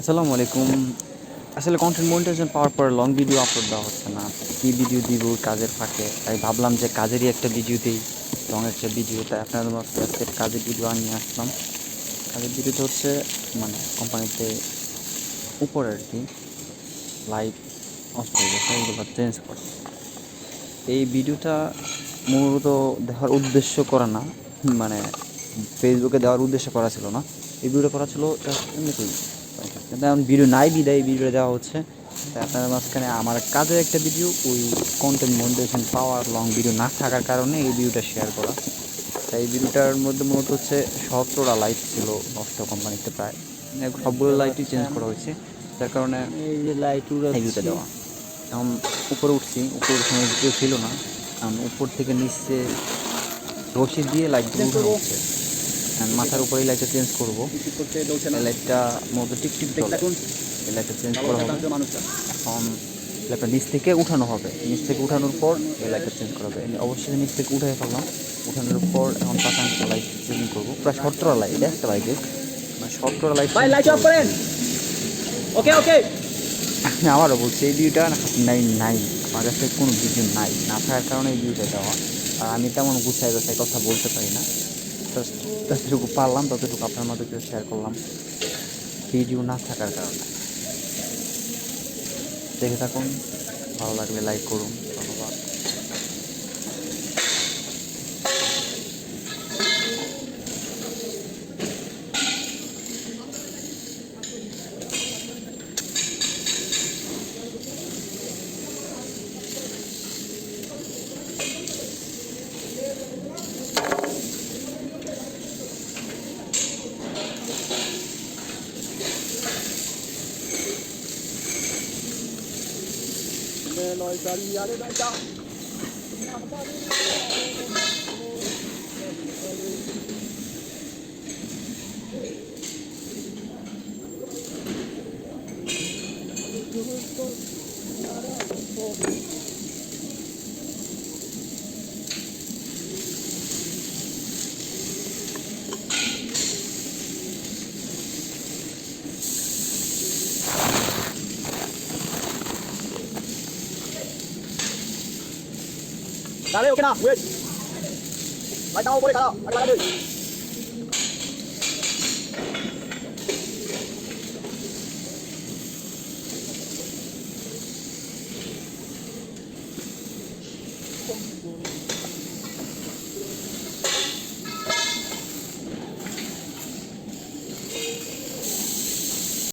আসসালামু আলাইকুম। আসলে কন্টেন্ট মনিটাইজেশন পাওয়ার পর লং ভিডিও আপলোড দেওয়া হচ্ছে না। কী ভিডিও দিব কাজের ফাঁকে, তাই ভাবলাম যে কাজেরই একটা ভিডিও দিই, লং একটা ভিডিও। তাই আপনাদের মাঝে আজকে কাজের ভিডিও নিয়ে আসলাম। কাজের ভিডিওটা হচ্ছে মানে কোম্পানিতে উপরে আর কি লাইট নষ্ট হয়ে গেছে, এগুলো চেঞ্জ করা। এই ভিডিওটা মূলত দেখার উদ্দেশ্য করা না, মানে ফেসবুকে দেওয়ার উদ্দেশ্য করা ছিল না। এই ভিডিওটা করা ছিল এমনিতেই, কিন্তু এখন ভিডিও নাই বিদায় এই ভিডিও দেওয়া হচ্ছে। তাই আপনার মাঝখানে আমার কাজের একটা ভিডিও, ওই কন্টেন্ট মনিটাইজেশন পাওয়ার লং ভিডিও না থাকার কারণে এই ভিডিওটা শেয়ার করা। তাই এই ভিডিওটার মধ্যে মূলত হচ্ছে 17টা লাইট ছিল নষ্ট কোম্পানিতে, প্রায় সবগুলো লাইটই চেঞ্জ করা হয়েছে, যার কারণে এই যে লাইট এই ভিডিওটা দেওয়া। এখন উপরে উঠছি, উপরে সময় কেউ ছিল না, কারণ উপর থেকে নিচে রশি দিয়ে লাইটগুলো উঠানো হচ্ছে। মাথার উপরে এই লাইটটা চেঞ্জ করবো। এই লাইটটা মূলত টিকটিক চলে, এই লাইটটা চেঞ্জ করা হবে। এখন লাইটটা নিচ থেকে উঠানো হবে, নিচ থেকে উঠানোর পর এই লাইটটা চেঞ্জ করা হবে। অবশ্যই নিচ থেকে উঠে ফেললাম, উঠানোর পর এখন 5 লাইট চেঞ্জ করবো। প্রায় 17টা লাইট, একটা লাইটে মানে 17টা লাইট। লাইট অফ করেন। ওকে ওকে। আমি আবারও বলছি, এই ভিডিওটা নাই নাই আমার কাছে কোনো ভিডিও নাই, না থাকার কারণে এই ভিডিওটা দেওয়া। আর আমি তেমন গুছাই কথা বলতে পারি না, জাস্ট যতটুকু পারলাম ততটুকু আপনার মধ্যে শেয়ার করলাম ভিডিও না থাকার কারণে। দেখে থাকুন, ভালো লাগলে লাইক করুন, ধন্যবাদ। Dale, oke na, wait. Light down, boleh kalau. Ada lagi.